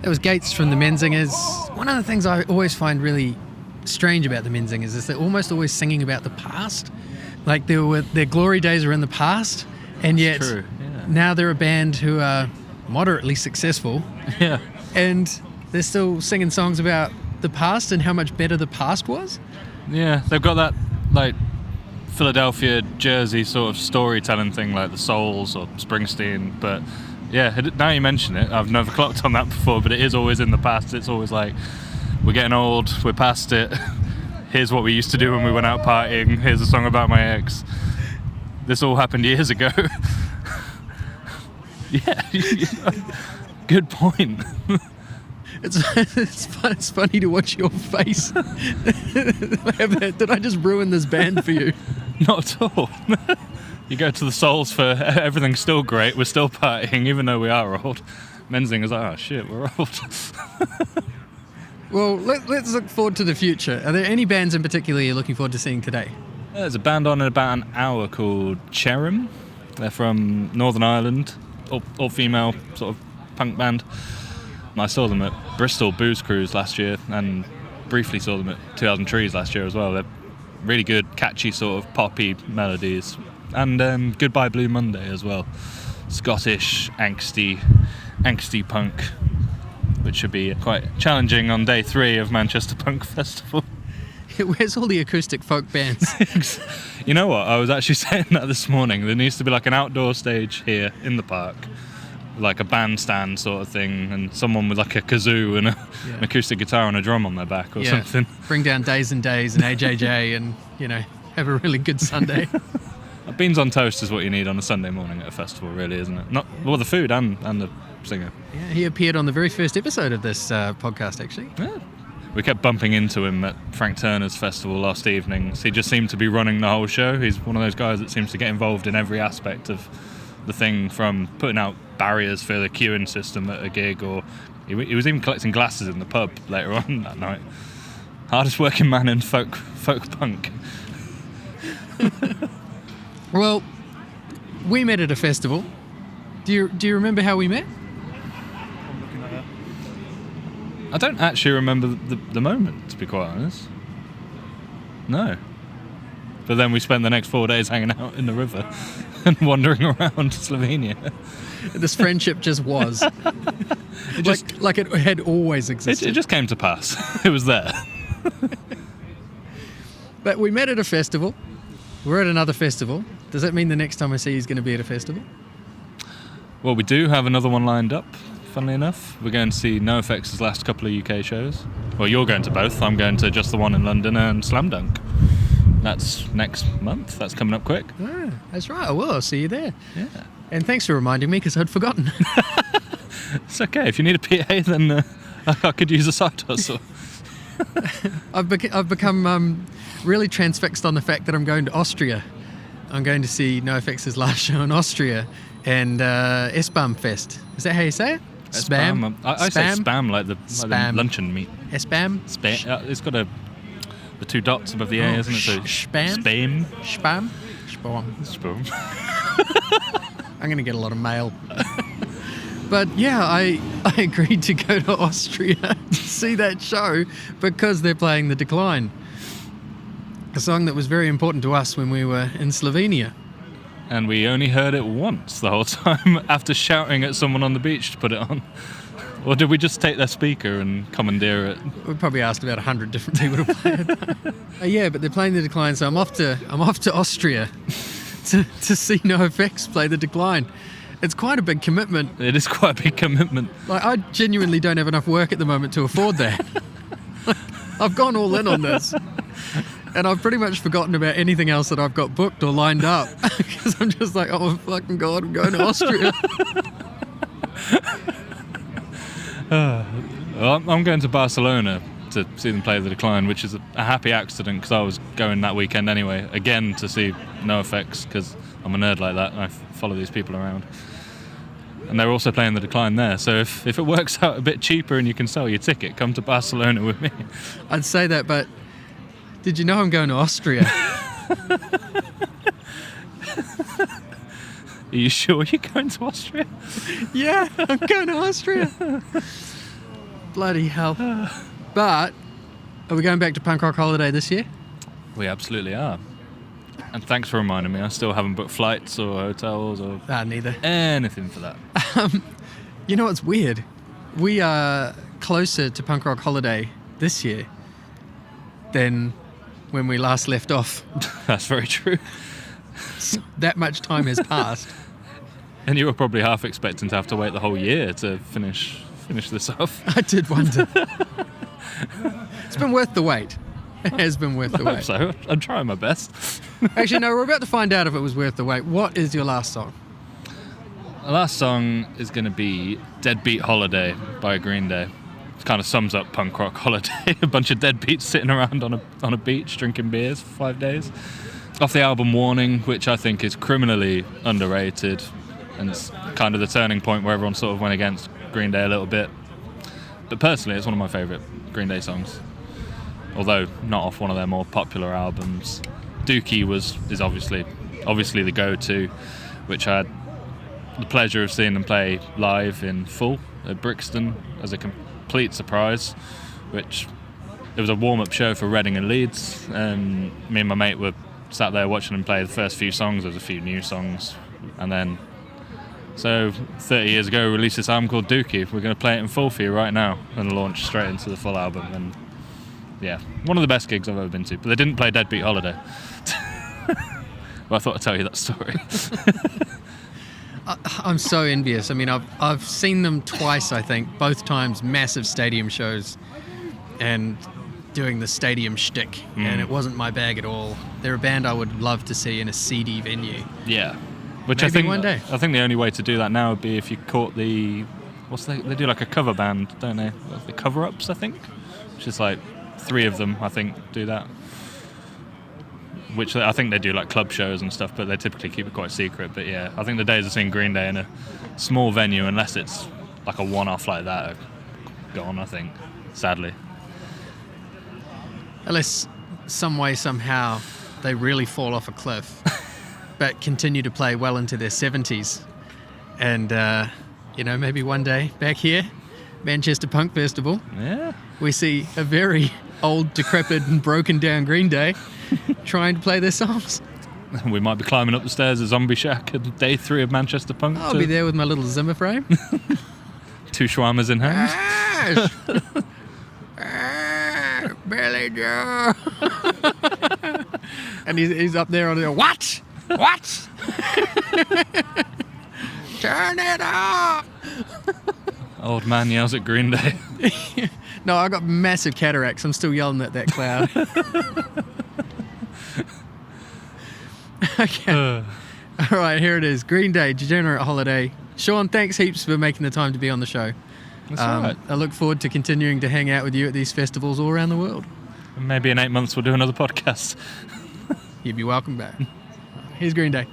That was Gates from the Menzingers. One of the things I always find really strange about the Menzingers is they're almost always singing about the past. Like their glory days are in the past, and yet now they're a band who are moderately successful. Yeah. And they're still singing songs about the past and how much better the past was. Yeah, they've got that, like, Philadelphia, Jersey sort of storytelling thing, like the Souls or Springsteen. But yeah, now you mention it, I've never clocked on that before, but it is always in the past. It's always like, we're getting old, we're past it. Here's what we used to do when we went out partying. Here's a song about my ex. This all happened years ago. Yeah, good point. It's funny to watch your face. Did I just ruin this band for you? Not at all. You go to the Souls for everything's still great, we're still partying even though we are old. Menzingers like, oh shit, we're old. Well, let's look forward to the future. Are there any bands in particular you're looking forward to seeing today? There's a band on in about an hour called Cherrim. They're from Northern Ireland, all female sort of punk band. And I saw them at Bristol Booze Cruise last year and briefly saw them at 2000 Trees last year as well. They're really good, catchy sort of poppy melodies. And Goodbye Blue Monday as well. Scottish, angsty punk, which should be quite challenging on day 3 of Manchester Punk Festival. Where's all the acoustic folk bands? You know what, I was actually saying that this morning. There needs to be like an outdoor stage here in the park, like a bandstand sort of thing, and someone with like a kazoo and an acoustic guitar and a drum on their back or something. Bring down Days and Days and AJJ and, have a really good Sunday. Beans on toast is what you need on a Sunday morning at a festival, really, isn't it? The food and the singer. Yeah, he appeared on the very first episode of this podcast, actually. Yeah. We kept bumping into him at Frank Turner's festival last evening. He just seemed to be running the whole show. He's one of those guys that seems to get involved in every aspect of the thing, from putting out barriers for the queuing system at a gig, or he was even collecting glasses in the pub later on that night. Hardest working man in folk punk. Well, we met at a festival. Do you remember how we met? I'm looking at it. I don't actually remember the moment, to be quite honest. No. But then we spent the next 4 days hanging out in the river and wandering around Slovenia. This friendship just was. Like it had always existed. It just came to pass. It was there. But we met at a festival. We're at another festival. Does that mean the next time I see you is going to be at a festival? Well, we do have another one lined up, funnily enough. We're going to see NoFX's last couple of UK shows. Well, you're going to both. I'm going to just the one in London and Slam Dunk. That's next month. That's coming up quick. Ah, that's right. I will. I'll see you there. Yeah. And thanks for reminding me, because I'd forgotten. It's okay. If you need a PA, then I could use a side hustle. I've become really transfixed on the fact that I'm going to Austria. I'm going to see NoFX's last show in Austria and S-Bam Fest. Is that how you say it? Spam. I say spam like the luncheon meat. S-Bam? It's got the 2 dots above the A, isn't it? So Spam? Spam? Spam. I'm going to get a lot of mail. But yeah, I agreed to go to Austria to see that show because they're playing The Decline. A song that was very important to us when we were in Slovenia. And we only heard it once the whole time after shouting at someone on the beach to put it on. Or did we just take their speaker and commandeer it? We probably asked about 100 different people to play it. Yeah, but they're playing The Decline, so I'm off to Austria to see NoFX play The Decline. It's quite a big commitment. It is quite a big commitment. Like, I genuinely don't have enough work at the moment to afford that. I've gone all in on this. And I've pretty much forgotten about anything else that I've got booked or lined up. Because I'm just like, oh, fucking God, I'm going to Austria. Well, I'm going to Barcelona to see them play The Decline, which is a happy accident because I was going that weekend anyway, again to see NoFX, because I'm a nerd like that and I follow these people around. And they're also playing The Decline there, so if it works out a bit cheaper and you can sell your ticket, come to Barcelona with me. I'd say that, but did you know I'm going to Austria? Are you sure you're going to Austria? Yeah, I'm going to Austria. Bloody hell. But are we going back to Punk Rock Holiday this year? We absolutely are. And thanks for reminding me. I still haven't booked flights or hotels or Neither. anything for that. You know what's weird? We are closer to Punk Rock Holiday this year than when we last left off. That's very true. So that much time has passed. And you were probably half expecting to have to wait the whole year to finish this off. I did wonder. It's been worth the wait. It has been worth the I hope wait. so. I'm trying my best. Actually, no, we're about to find out if it was worth the wait. What is your last song? The last song is going to be Deadbeat Holiday by Green Day. It kind of sums up punk rock holiday. A bunch of deadbeats sitting around on a beach drinking beers for 5 days. Off the album Warning, which I think is criminally underrated. And it's kind of the turning point where everyone sort of went against Green Day a little bit. But personally, it's one of my favourite Green Day songs. Although not off one of their more popular albums. Dookie is obviously the go-to, which I had the pleasure of seeing them play live in full at Brixton as a complete surprise, which it was a warm-up show for Reading and Leeds, and me and my mate were sat there watching them play the first few songs. There was a few new songs, and then so 30 years ago we released this album called Dookie. We're going to play it in full for you right now and launch straight into the full album. And yeah, one of the best gigs I've ever been to. But they didn't play Deadbeat Holiday. But I thought I'd tell you that story. I'm so envious. I mean, I've seen them twice, I think. Both times massive stadium shows and doing the stadium shtick. And it wasn't my bag at all. They're a band I would love to see in a seedy venue. Yeah. Which Maybe I think one day. I think the only way to do that now would be if you caught they do like a cover band, don't they? The Cover-Ups, I think. Which is like 3 of them, I think, do that. Which I think they do like club shows and stuff, but they typically keep it quite secret. But yeah, I think the days of seeing Green Day in a small venue, unless it's like a one-off like that, are gone, I think, sadly. Unless some way, somehow, they really fall off a cliff, but continue to play well into their 70s. And, maybe one day back here, Manchester Punk Festival, Yeah. we see a very old, decrepit and broken down Green Day trying to play their songs. We might be climbing up the stairs of Zombie Shack at day 3 of Manchester Punk. I'll be there with my little Zimmer frame. 2 shawarmas in hand. Billy Joe. And he's up there on the what? Turn it off. Old man yells at Green Day. No, I got massive cataracts. I'm still yelling at that cloud. Okay. All right, here it is. Green Day, Degenerate Holiday. Shaun, thanks heaps for making the time to be on the show. That's all right. I look forward to continuing to hang out with you at these festivals all around the world. Maybe in 8 months we'll do another podcast. You'd be welcome back. Here's Green Day.